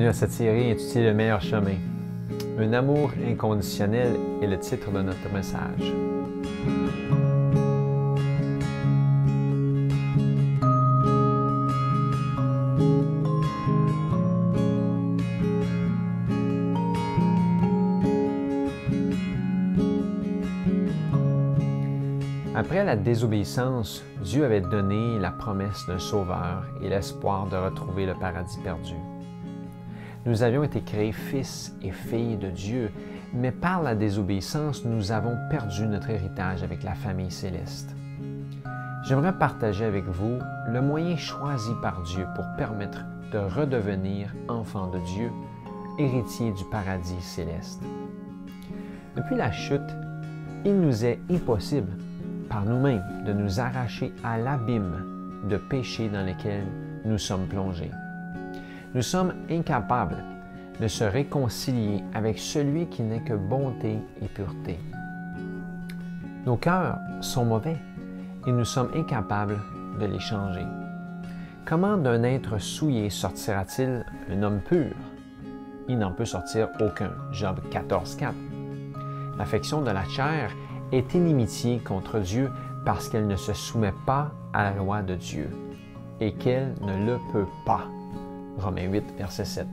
Bienvenue à cette série intitulée Le meilleur chemin. Un amour inconditionnel est le titre de notre message. Après la désobéissance, Dieu avait donné la promesse d'un sauveur et l'espoir de retrouver le paradis perdu. Nous avions été créés fils et filles de Dieu, mais par la désobéissance, nous avons perdu notre héritage avec la famille céleste. J'aimerais partager avec vous le moyen choisi par Dieu pour permettre de redevenir enfant de Dieu, héritier du paradis céleste. Depuis la chute, il nous est impossible par nous-mêmes de nous arracher à l'abîme de péché dans lequel nous sommes plongés. Nous sommes incapables de se réconcilier avec celui qui n'est que bonté et pureté. Nos cœurs sont mauvais et nous sommes incapables de les changer. Comment d'un être souillé sortira-t-il un homme pur? Il n'en peut sortir aucun. Job 14,4. L'affection de la chair est inimitié contre Dieu parce qu'elle ne se soumet pas à la loi de Dieu et qu'elle ne le peut pas. Romains 8, verset 7.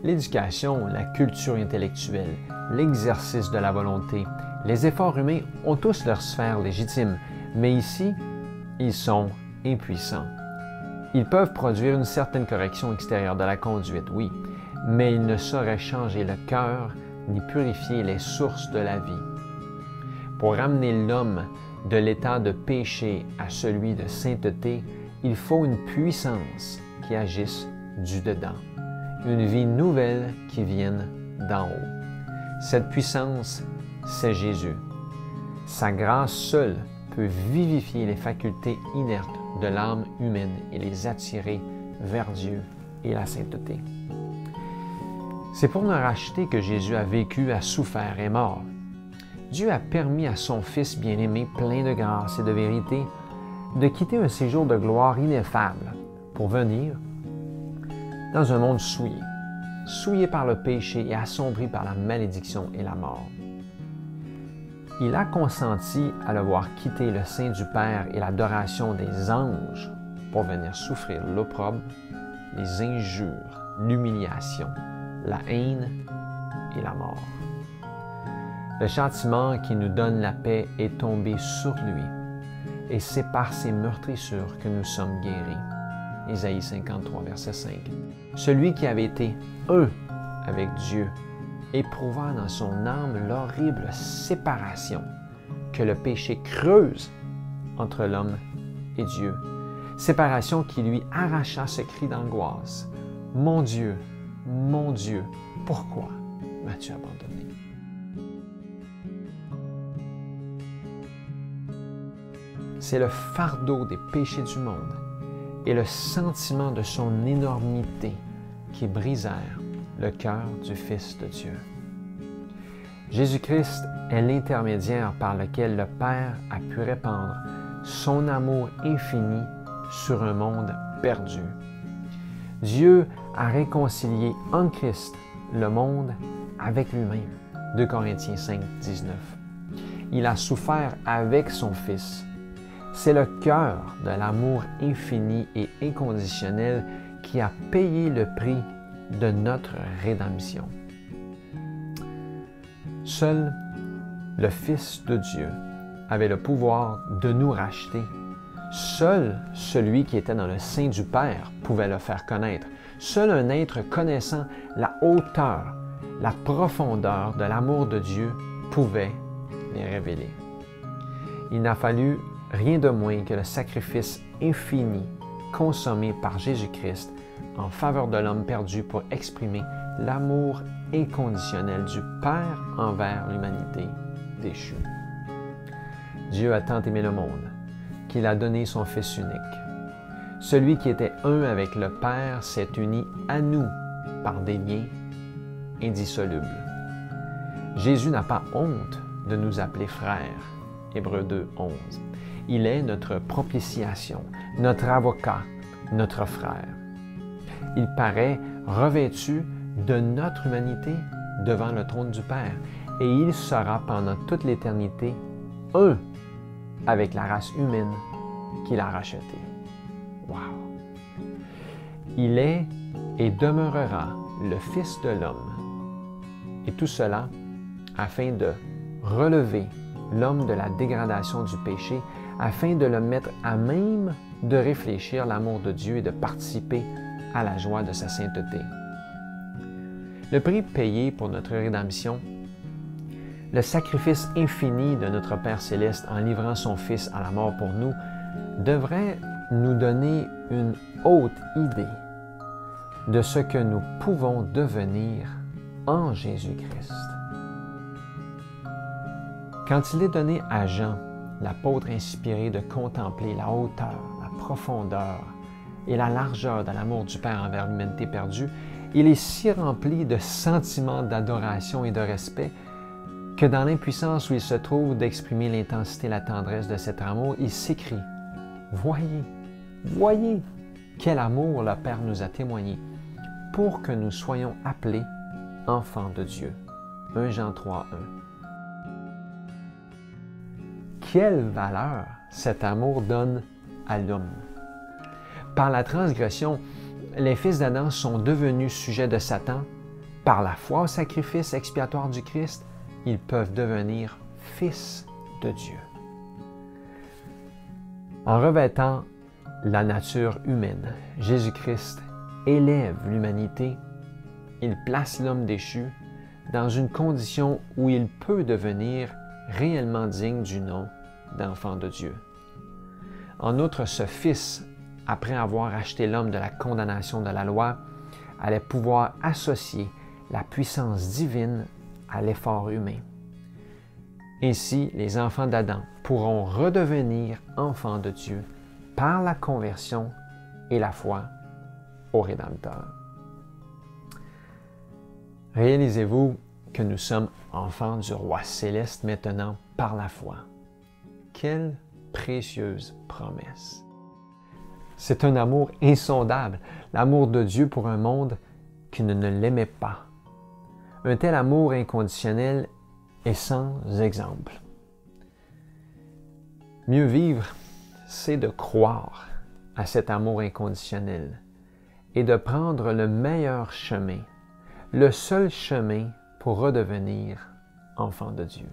L'éducation, la culture intellectuelle, l'exercice de la volonté, les efforts humains ont tous leur sphère légitime, mais ici, ils sont impuissants. Ils peuvent produire une certaine correction extérieure de la conduite, oui, mais ils ne sauraient changer le cœur ni purifier les sources de la vie. Pour ramener l'homme de l'état de péché à celui de sainteté, il faut une puissance qui agisse du dedans, une vie nouvelle qui vienne d'en haut. Cette puissance, c'est Jésus. Sa grâce seule peut vivifier les facultés inertes de l'âme humaine et les attirer vers Dieu et la sainteté. C'est pour nous racheter que Jésus a vécu, a souffert et est mort. Dieu a permis à son Fils bien-aimé, plein de grâce et de vérité, de quitter un séjour de gloire ineffable pour venir dans un monde souillé par le péché et assombri par la malédiction et la mort. Il a consenti à le voir quitter le sein du Père et l'adoration des anges pour venir souffrir l'opprobre, les injures, l'humiliation, la haine et la mort. Le châtiment qui nous donne la paix est tombé sur lui, et c'est par ses meurtrissures que nous sommes guéris. Ésaïe 53, verset 5. Celui qui avait été un avec Dieu éprouva dans son âme l'horrible séparation que le péché creuse entre l'homme et Dieu. Séparation qui lui arracha ce cri d'angoisse. Mon Dieu, pourquoi m'as-tu abandonné? C'est le fardeau des péchés du monde et le sentiment de son énormité qui brisèrent le cœur du Fils de Dieu. Jésus-Christ est l'intermédiaire par lequel le Père a pu répandre son amour infini sur un monde perdu. Dieu a réconcilié en Christ le monde avec lui-même. 2 Corinthiens 5, 19. Il a souffert avec son Fils. C'est le cœur de l'amour infini et inconditionnel qui a payé le prix de notre rédemption. Seul le Fils de Dieu avait le pouvoir de nous racheter. Seul celui qui était dans le sein du Père pouvait le faire connaître. Seul un être connaissant la hauteur, la profondeur de l'amour de Dieu pouvait les révéler. Il n'a fallu rien de moins que le sacrifice infini consommé par Jésus-Christ en faveur de l'homme perdu pour exprimer l'amour inconditionnel du Père envers l'humanité déchue. Dieu a tant aimé le monde qu'il a donné son Fils unique. Celui qui était un avec le Père s'est uni à nous par des liens indissolubles. Jésus n'a pas honte de nous appeler frères. Hébreux 2, 11. Il est notre propitiation, notre avocat, notre frère. Il paraît revêtu de notre humanité devant le trône du Père. Et il sera pendant toute l'éternité un avec la race humaine qu'il a rachetée. Wow! Il est et demeurera le Fils de l'homme. Et tout cela afin de relever l'homme de la dégradation du péché, afin de le mettre à même de réfléchir l'amour de Dieu et de participer à la joie de sa sainteté. Le prix payé pour notre rédemption, le sacrifice infini de notre Père céleste en livrant son Fils à la mort pour nous, devrait nous donner une haute idée de ce que nous pouvons devenir en Jésus-Christ. Quand il est donné à Jean, l'apôtre inspiré, de contempler la hauteur, la profondeur et la largeur de l'amour du Père envers l'humanité perdue, il est si rempli de sentiments d'adoration et de respect que dans l'impuissance où il se trouve d'exprimer l'intensité et la tendresse de cet amour, il s'écrie « Voyez, voyez quel amour le Père nous a témoigné pour que nous soyons appelés enfants de Dieu. » 1 Jean 3, 1. Quelle valeur cet amour donne à l'homme! Par la transgression, les fils d'Adam sont devenus sujets de Satan. Par la foi au sacrifice expiatoire du Christ, ils peuvent devenir fils de Dieu. En revêtant la nature humaine, Jésus-Christ élève l'humanité. Il place l'homme déchu dans une condition où il peut devenir réellement digne du nom d'enfant de Dieu. En outre, ce Fils, après avoir racheté l'homme de la condamnation de la loi, allait pouvoir associer la puissance divine à l'effort humain. Ainsi, les enfants d'Adam pourront redevenir enfants de Dieu par la conversion et la foi au Rédempteur. Réalisez-vous que nous sommes enfants du Roi céleste maintenant par la foi. Quelle précieuse promesse! C'est un amour insondable, l'amour de Dieu pour un monde qui ne l'aimait pas. Un tel amour inconditionnel est sans exemple. Mieux vivre, c'est de croire à cet amour inconditionnel et de prendre le meilleur chemin, le seul chemin pour redevenir enfant de Dieu.